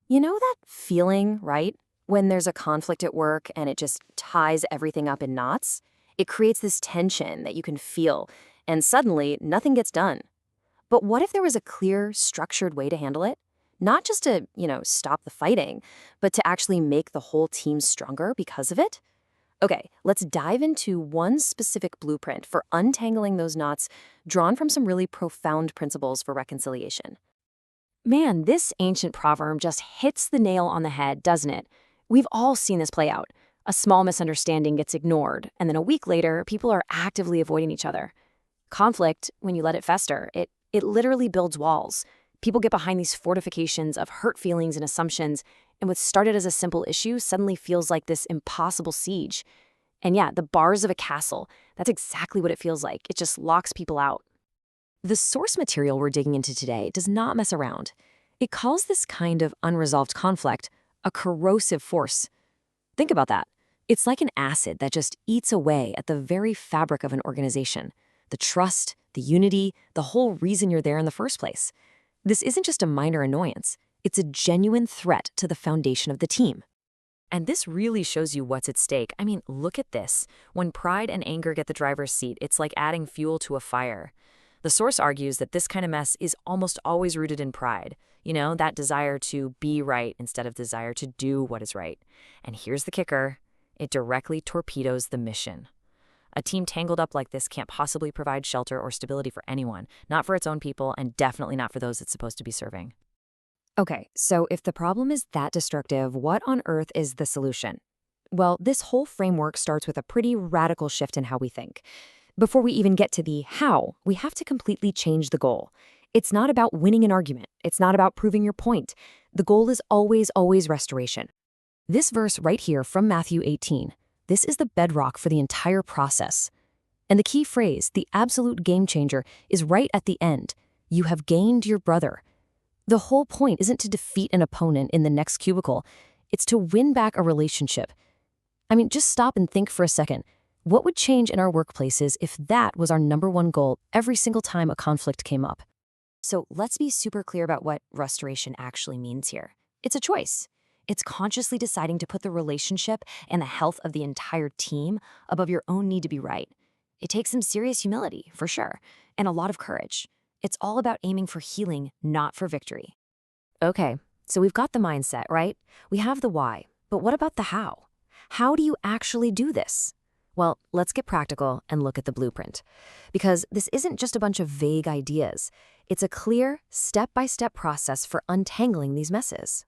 You know that feeling, right? When there's a conflict at work and it just ties everything up in knots? It creates this tension that you can feel, and suddenly nothing gets done. But what if there was a clear, structured way to handle it? Not just to, stop the fighting, but to actually make the whole team stronger because of it? Okay, let's dive into one specific blueprint for untangling those knots drawn from some really profound principles for reconciliation. Man, this ancient proverb just hits the nail on the head, doesn't it? We've all seen this play out. A small misunderstanding gets ignored, and then a week later, people are actively avoiding each other. Conflict, when you let it fester, it literally builds walls. People get behind these fortifications of hurt feelings and assumptions, and what started as a simple issue suddenly feels like this impossible siege. And yeah, the bars of a castle, that's exactly what it feels like. It just locks people out. The source material we're digging into today does not mess around. It calls this kind of unresolved conflict a corrosive force. Think about that. It's like an acid that just eats away at the very fabric of an organization. The trust, the unity, the whole reason you're there in the first place. This isn't just a minor annoyance. It's a genuine threat to the foundation of the team. And this really shows you what's at stake. I mean, look at this. When pride and anger get the driver's seat, it's like adding fuel to a fire. The source argues that this kind of mess is almost always rooted in pride. That desire to be right instead of desire to do what is right. And here's the kicker. It directly torpedoes the mission. A team tangled up like this can't possibly provide shelter or stability for anyone, not for its own people, and definitely not for those it's supposed to be serving. Okay, so if the problem is that destructive, what on earth is the solution? Well, this whole framework starts with a pretty radical shift in how we think. Before we even get to the how, we have to completely change the goal. It's not about winning an argument. It's not about proving your point. The goal is always, always restoration. This verse right here from Matthew 18, this is the bedrock for the entire process. And the key phrase, the absolute game changer, is right at the end. You have gained your brother. The whole point isn't to defeat an opponent in the next cubicle. It's to win back a relationship. I mean, just stop and think for a second. What would change in our workplaces if that was our number one goal every single time a conflict came up? So let's be super clear about what restoration actually means here. It's a choice. It's consciously deciding to put the relationship and the health of the entire team above your own need to be right. It takes some serious humility, for sure, and a lot of courage. It's all about aiming for healing, not for victory. Okay, so we've got the mindset, right? We have the why, but what about the how? How do you actually do this? Well, let's get practical and look at the blueprint. Because this isn't just a bunch of vague ideas. It's a clear, step-by-step process for untangling these messes.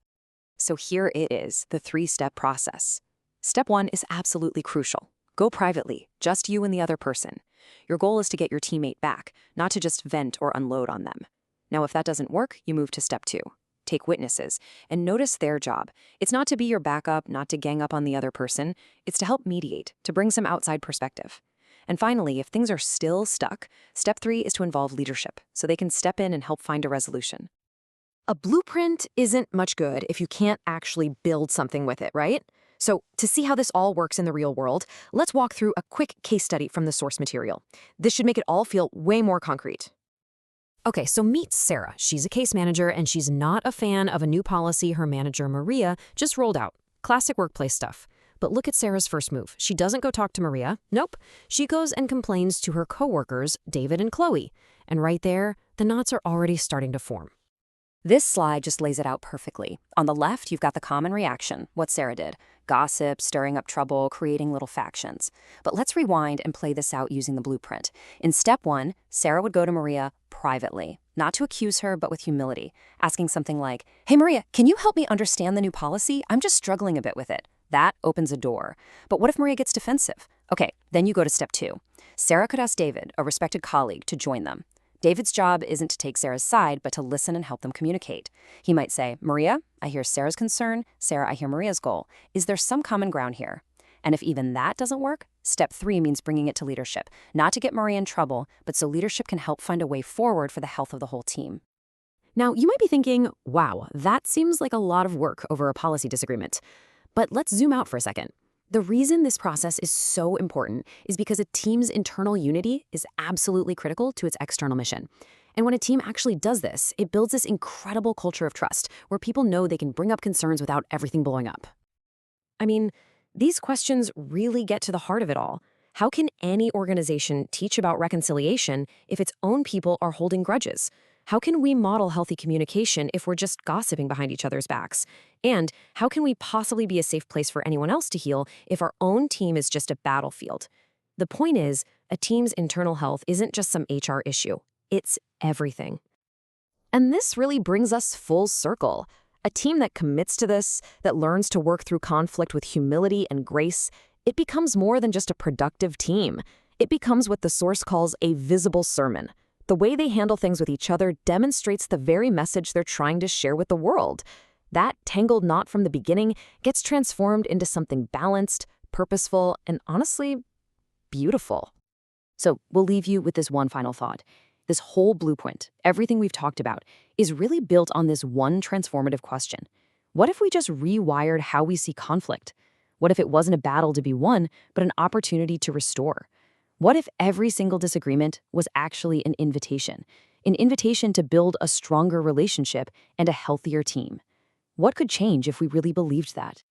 So here it is, the 3-step process. Step 1 is absolutely crucial. Go privately, just you and the other person. Your goal is to get your teammate back, not to just vent or unload on them. Now, if that doesn't work, you move to step 2. Take witnesses, and notice their job. It's not to be your backup, not to gang up on the other person. It's to help mediate, to bring some outside perspective. And finally, if things are still stuck, step 3 is to involve leadership, so they can step in and help find a resolution. A blueprint isn't much good if you can't actually build something with it, right? So to see how this all works in the real world, let's walk through a quick case study from the source material. This should make it all feel way more concrete. Okay, so meet Sarah. She's a case manager, and she's not a fan of a new policy her manager, Maria, just rolled out. Classic workplace stuff. But look at Sarah's first move. She doesn't go talk to Maria. Nope. She goes and complains to her coworkers, David and Chloe. And right there, the knots are already starting to form. This slide just lays it out perfectly. On the left, you've got the common reaction, what Sarah did. Gossip, stirring up trouble, creating little factions. But let's rewind and play this out using the blueprint. In step 1, Sarah would go to Maria privately, not to accuse her, but with humility, asking something like, "Hey Maria, can you help me understand the new policy? I'm just struggling a bit with it." That opens a door. But what if Maria gets defensive? Okay, then you go to step 2. Sarah could ask David, a respected colleague, to join them. David's job isn't to take Sarah's side, but to listen and help them communicate. He might say, "Maria, I hear Sarah's concern. Sarah, I hear Maria's goal. Is there some common ground here?" And if even that doesn't work, step 3 means bringing it to leadership, not to get Maria in trouble, but so leadership can help find a way forward for the health of the whole team. Now, you might be thinking, wow, that seems like a lot of work over a policy disagreement. But let's zoom out for a second. The reason this process is so important is because a team's internal unity is absolutely critical to its external mission. And when a team actually does this, it builds this incredible culture of trust where people know they can bring up concerns without everything blowing up. I mean, these questions really get to the heart of it all. How can any organization teach about reconciliation if its own people are holding grudges? How can we model healthy communication if we're just gossiping behind each other's backs? And how can we possibly be a safe place for anyone else to heal if our own team is just a battlefield? The point is, a team's internal health isn't just some HR issue. It's everything. And this really brings us full circle. A team that commits to this, that learns to work through conflict with humility and grace, it becomes more than just a productive team. It becomes what the source calls a visible sermon. The way they handle things with each other demonstrates the very message they're trying to share with the world. That tangled knot from the beginning gets transformed into something balanced, purposeful, and honestly, beautiful. So we'll leave you with this one final thought. This whole blueprint, everything we've talked about, is really built on this one transformative question. What if we just rewired how we see conflict? What if it wasn't a battle to be won, but an opportunity to restore? What if every single disagreement was actually an invitation to build a stronger relationship and a healthier team? What could change if we really believed that?